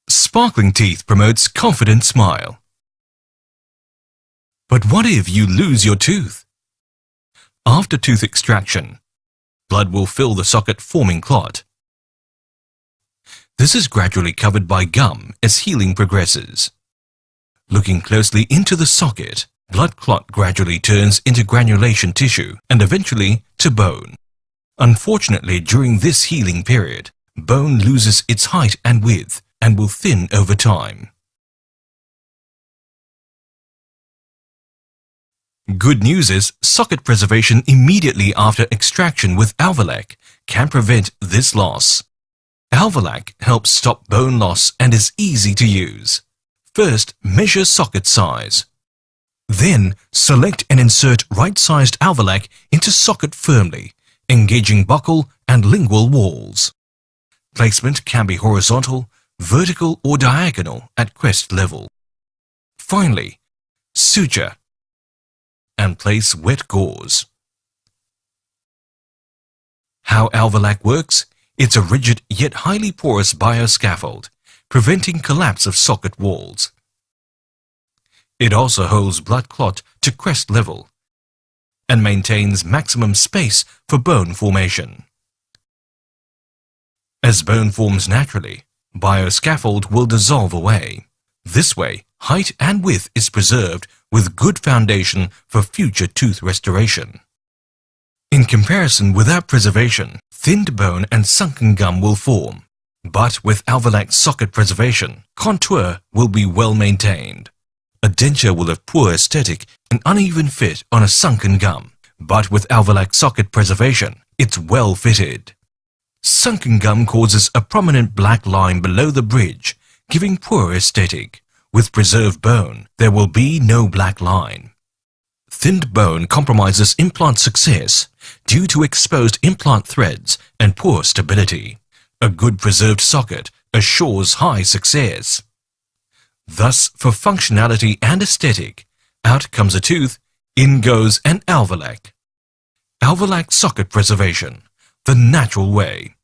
Sparkling teeth promotes confident smile. But what if you lose your tooth? After tooth extraction, blood will fill the socket, forming clot. This is gradually covered by gum as healing progresses. Looking closely into the socket, blood clot gradually turns into granulation tissue and eventually to bone. Unfortunately, during this healing period, bone loses its height and width and will thin over time. Good news is socket preservation immediately after extraction with Alvelac can prevent this loss. Alvelac helps stop bone loss and is easy to use. First, measure socket size. Then, select and insert right-sized Alvelac into socket firmly, engaging buccal and lingual walls. Placement can be horizontal, vertical or diagonal at crest level. Finally, suture and place wet gauze. How Alvelac works? It's a rigid yet highly porous bioscaffold, preventing collapse of socket walls. It also holds blood clot to crest level and maintains maximum space for bone formation. As bone forms naturally, bioscaffold will dissolve away. This way, height and width is preserved with good foundation for future tooth restoration. In comparison, without preservation, thinned bone and sunken gum will form. But with Alvelac socket preservation, contour will be well maintained. A denture will have poor aesthetic and uneven fit on a sunken gum. But with Alvelac socket preservation, it's well fitted. Sunken gum causes a prominent black line below the bridge, giving poor aesthetic. With preserved bone, there will be no black line. Thinned bone compromises implant success due to exposed implant threads and poor stability. A good preserved socket assures high success. Thus, for functionality and aesthetic, out comes a tooth, in goes an Alvelac. Alvelac socket preservation, the natural way.